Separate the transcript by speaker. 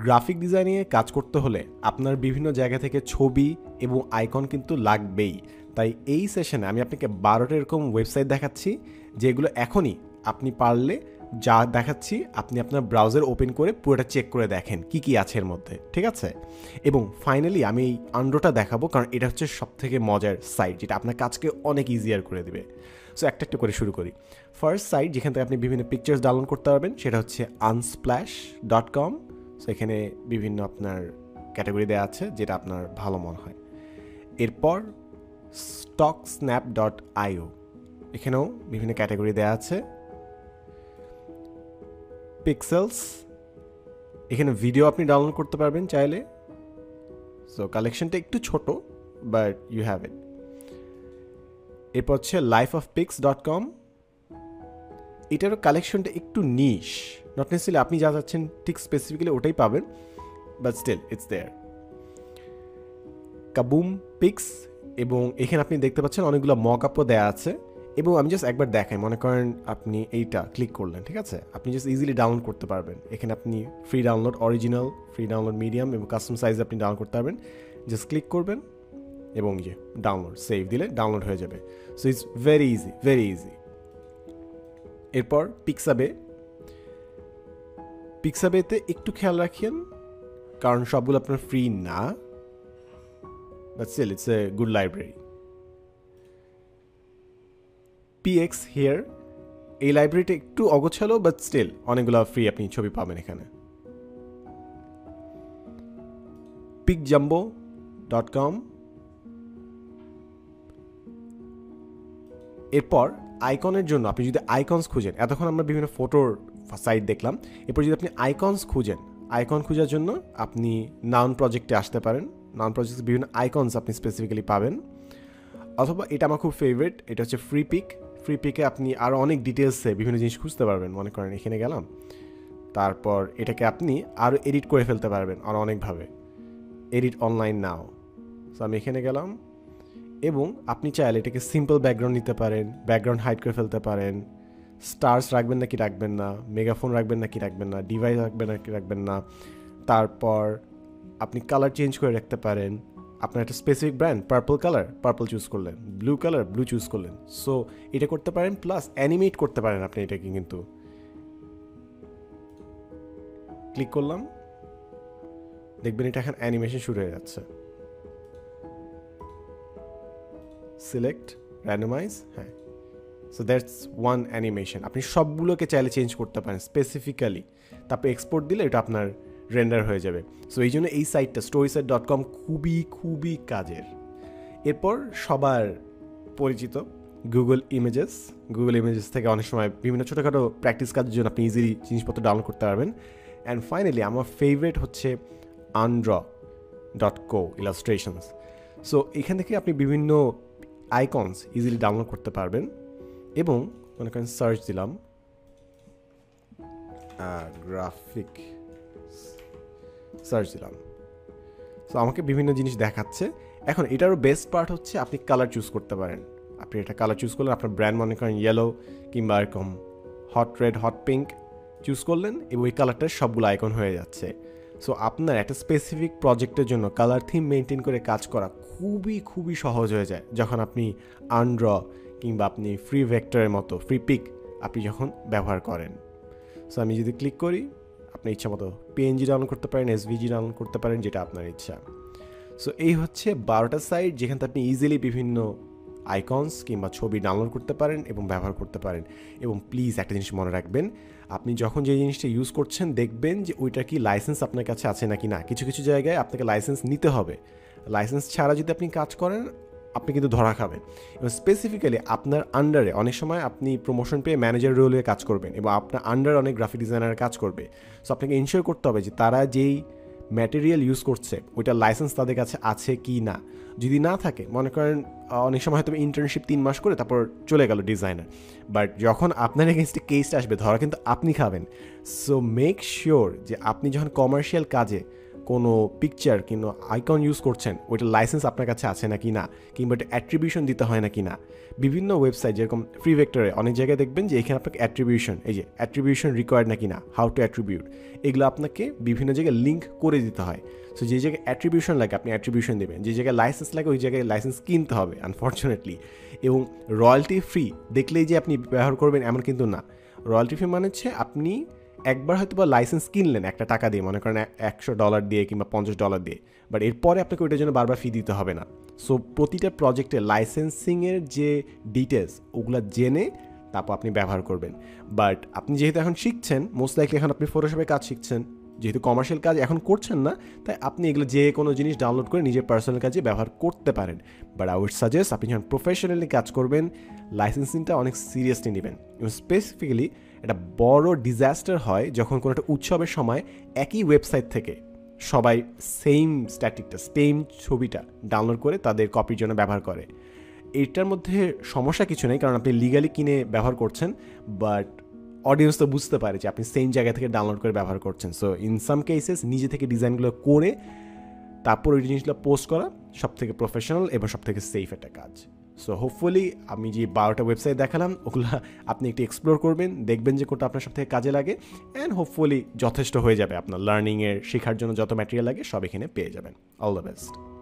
Speaker 1: Graphic ডিজাইনিংয়ে কাজ করতে হলে আপনার বিভিন্ন জায়গা থেকে ছবি এবং আইকন কিন্তু লাগবেই। তাই এই সেশনে আমি আপনাকে 12টা এরকম ওয়েবসাইট দেখাচ্ছি, যেগুলো এখনই আপনি পারলে যা দেখাচ্ছি আপনি আপনার ব্রাউজার ওপেন করে পুরোটা চেক করে দেখেন কি কি আছে এর মধ্যে, ঠিক আছে? এবং ফাইনালি আমি এই আন্ড্রোটা দেখাবো, কারণ এটা হচ্ছে সবথেকে মজার সাইট, যেটা আপনার কাজকে অনেক ইজিয়ার করে দেবে। সো একটা একটা করে শুরু করি। ফার্স্ট সাইট যেখান থেকে আপনি বিভিন্ন পিকচার্স ডাউনলোড করতে পারবেন সেটা হচ্ছে unsplash.com। সো এখানে বিভিন্ন আপনার ক্যাটাগরি দেওয়া আছে, যেটা আপনার ভালো মনে হয়। এরপর stocksnap.io, এখানেও বিভিন্ন ক্যাটাগরি দেওয়া আছে। পিক্সেলস, এখানে ভিডিও আপনি ডাউনলোড করতে পারবেন চাইলে। সো কালেকশনটা একটু ছোট, বাট ইউ হ্যাভ ইট। এরপর হচ্ছে lifeofpics.com, এটারও কালেকশনটা একটু নিশ, নট নেসেসারিলি আপনি যা যাচ্ছেন ঠিক স্পেসিফিক্যালি ওটাই পাবেন, but still it's there. Kaboompics, এবং এখানে আপনি দেখতে পাচ্ছেন অনেকগুলো মক আপও দেওয়া আছে। এবং আমি জাস্ট একবার দেখাই, মনে করেন আপনি এইটা ক্লিক করলেন, ঠিক আছে? আপনি জাস্ট ইজিলি ডাউনলোড করতে পারবেন। এখানে আপনি free download original, free download medium এবং কাস্টম সাইজ আপনি ডাউনলোড করতে পারবেন। জাস্ট ক্লিক করবেন এবং যে ডাউনলোড সেভ দিলে ডাউনলোড হয়ে যাবে। So it's very easy, very easy. এরপর পিক্সাবেতে একটু খেয়াল রাখেন, কারণ সবগুলো আপনার ফ্রি না, but still it's a good library. PX Here, এই লাইব্রেরিটা একটু অগোছালো, বাট স্টিল অনেকগুলো ফ্রি আপনি ছবি পাবেন এখানে। picjumbo.com। এরপর আইকনের জন্য আপনি যদি আইকনস খুঁজেন, এতক্ষণ আমরা বিভিন্ন ফটোর সাইট দেখলাম, এরপর যদি আপনি আইকনস খুঁজেন, আইকন খোঁজার জন্য আপনি নাউন প্রজেক্টে আসতে পারেন। নাউন প্রজেক্টে বিভিন্ন আইকনস আপনি স্পেসিফিক্যালি পাবেন। অথবা এটা আমার খুব ফেভারিট, এটা হচ্ছে ফ্রি পিকে আপনি আরও অনেক ডিটেলসে বিভিন্ন জিনিস খুঁজতে পারবেন। মনে করেন এখানে গেলাম, তারপর এটাকে আপনি আরও এডিট করে ফেলতে পারবেন আরও অনেকভাবে। এডিট অনলাইন নাও। সো আমি এখানে গেলাম, এবং আপনি চাইলে এটাকে সিম্পল ব্যাকগ্রাউন্ড নিতে পারেন, ব্যাকগ্রাউন্ড হাইড করে ফেলতে পারেন, স্টার্স রাখবেন নাকি রাখবেন না, মেগাফোন রাখবেন নাকি রাখবেন না, ডিভাইস রাখবেন নাকি রাখবেন না। তারপর আপনি কালার চেঞ্জ করে রাখতে পারেন। আপনার একটা স্পেসিফিক ব্র্যান্ড পার্পল চুজ করলেন, ব্লু চুজ করলেন। সো এটা করতে পারেন, প্লাস অ্যানিমেট করতে পারেন আপনি এটাকে। কিন্তু ক্লিক করলাম, দেখবেন এটা এখন অ্যানিমেশন শুরু হয়ে যাচ্ছে। সিলেক্ট, র্যান্ডমাইজ, হ্যাঁ। So that's one animation. আপনি সবগুলোকে চাইলে চেঞ্জ করতে পারেন স্পেসিফিক্যালি, তারপর এক্সপোর্ট দিলে এটা আপনার রেন্ডার হয়ে যাবে। সো এই জন্য এই সাইটটা storyset.com খুবই কাজের। এরপর সবার পরিচিত গুগল ইমেজেস থেকে অনেক সময় বিভিন্ন ছোটোখাটো প্র্যাকটিস কাজের জন্য আপনি ইজিলি জিনিসপত্র ডাউনলোড করতে পারবেন। অ্যান্ড ফাইনালি আমার ফেভারিট হচ্ছে undraw.co ইলাস্ট্রেশনস। সো এখান থেকে আপনি বিভিন্ন আইকনস ইজিলি ডাউনলোড করতে পারবেন। এবং মনে করেন সার্চ দিলাম গ্রাফিক, সার্চ দিলাম, সো আমাকে বিভিন্ন জিনিস দেখাচ্ছে। এখন এটারও বেস্ট পার্ট হচ্ছে আপনি কালার চুজ করতে পারেন। আপনি এটা কালার চুজ করলেন, আপনার ব্র্যান্ড মনে করেন ইয়েলো কিংবা এরকম hot red, hot pink choose করলেন, এবং এই কালারটার সবগুলো আইকন হয়ে যাচ্ছে। সো আপনার একটা স্পেসিফিক প্রজেক্টের জন্য কালার থিম মেনটেন করে কাজ করা খুবই সহজ হয়ে যায় যখন আপনি আনড্র কিংবা আপনি ফ্রি ভেক্টরের মতো ফ্রি পিক আপনি যখন ব্যবহার করেন। সো আমি যদি ক্লিক করি, আপনার ইচ্ছা মতো PNG ডাউনলোড করতে পারেন, SVG ডাউনলোড করতে পারেন, যেটা আপনার ইচ্ছা। সো এই হচ্ছে 12টা সাইট যেখানে আপনি ইজিলি বিভিন্ন আইকনস কিংবা ছবি ডাউনলোড করতে পারেন এবং ব্যবহার করতে পারেন। এবং প্লিজ একটা জিনিস মনে রাখবেন, আপনি যখন যে জিনিসটা ইউজ করছেন দেখবেন যে ওইটার কি লাইসেন্স আপনার কাছে আছে নাকি না। কিছু জায়গায় আপনাকে লাইসেন্স নিতে হবে, লাইসেন্স ছাড়া যদি আপনি কাজ করেন আপনি কিন্তু ধরা খাবেন। এবং স্পেসিফিক্যালি আপনার আন্ডারে অনেক সময় আপনি প্রমোশন পেয়ে ম্যানেজার রোলে কাজ করবেন এবং আপনার আন্ডারে অনেক গ্রাফিক ডিজাইনার কাজ করবে। সো আপনাকে ইনশিওর করতে হবে যে তারা যেই ম্যাটেরিয়াল ইউজ করছে ওইটার লাইসেন্স তাদের কাছে আছে কি না। যদি না থাকে, মনে করেন অনেক সময় হয়তো ইন্টার্নশিপ 3 মাস করে তারপর চলে গেল ডিজাইনার, বাট যখন আপনার এগেনস্টে কেসটা আসবে ধরা কিন্তু আপনি খাবেন। সো মেক শিওর যে আপনি যখন কমার্শিয়াল কাজে কোনো পিকচার কিংবা আইকন ইউজ করছেন ওইটার লাইসেন্স আপনার কাছে আছে নাকি না, কিংবা এটা অ্যাট্রিবিউশন দিতে হয় নাকি না। বিভিন্ন ওয়েবসাইট যেরকম ফ্রি ভেক্টরে অনেক জায়গায় দেখবেন যে এখানে আপনাকে অ্যাট্রিবিউশন, এই যে অ্যাট্রিবিউশন রিকোয়ার্ড নাকি না, হাউ টু অ্যাট্রিবিউট, এগুলো আপনাকে বিভিন্ন জায়গায় লিঙ্ক করে দিতে হয়। সো যে জায়গায় অ্যাট্রিবিউশন লাগে আপনি অ্যাট্রিবিউশন দেবেন, যে জায়গায় লাইসেন্স লাগে ওই জায়গায় লাইসেন্স কিনতে হবে আনফর্চুনেটলি। এবং রয়্যালটি ফ্রি দেখলেই যে আপনি ব্যবহার করবেন এমন কিন্তু না। রয়্যালটি ফ্রি মানে হচ্ছে আপনি একবার হয়তো বা লাইসেন্স কিনলেন একটা টাকা দিয়ে, মনে করেন $100 দিয়ে কিংবা $50 দিয়ে, বাট এরপরে আপনাকে ওইটার জন্য বারবার ফি দিতে হবে না। সো প্রতিটা প্রজেক্টে লাইসেন্সিংয়ের যে ডিটেলস ওগুলো জেনে তারপর আপনি ব্যবহার করবেন। বাট আপনি যেহেতু এখন শিখছেন, মোস্ট লাইকলি এখন আপনি ফটোশপে কাজ শিখছেন, যেহেতু কমার্শিয়াল কাজ এখন করছেন না, তাই আপনি এগুলো যে কোনো জিনিস ডাউনলোড করে নিজের পার্সোনাল কাজে ব্যবহার করতে পারেন। বাট আই উড সাজেস্ট আপনি যখন প্রফেশনালি কাজ করবেন লাইসেন্সিংটা অনেক সিরিয়াসলি নেবেন। এবং স্পেসিফিক্যালি একটা বড় ডিজাস্টার হয় যখন কোনো একটা উৎসবের সময় একই ওয়েবসাইট থেকে সবাই সেম ছবিটা ডাউনলোড করে তাদের কপির জন্য ব্যবহার করে। এটার মধ্যে সমস্যা কিছু নেই, কারণ আপনি লিগালি কিনে ব্যবহার করছেন, বাট অডিয়েন্স তো বুঝতে পারে যে আপনি সেম জায়গা থেকে ডাউনলোড করে ব্যবহার করছেন। সো ইন সাম কেসেস নিজে থেকে ডিজাইনগুলো করে তারপর ওই জিনিসগুলো পোস্ট করা সব থেকে প্রফেশনাল এবং সব থেকে সেফ একটা কাজ। সো হোপফুলি আমি যে 12টা ওয়েবসাইট দেখালাম ওগুলো আপনি একটু এক্সপ্লোর করবেন, দেখবেন যে কোনটা আপনার সব থেকে কাজে লাগে, অ্যান্ড হোপফুলি যথেষ্ট হয়ে যাবে আপনার লার্নিংয়ের, শেখার জন্য যত ম্যাটেরিয়াল লাগে সব এখানে পেয়ে যাবেন। All the best.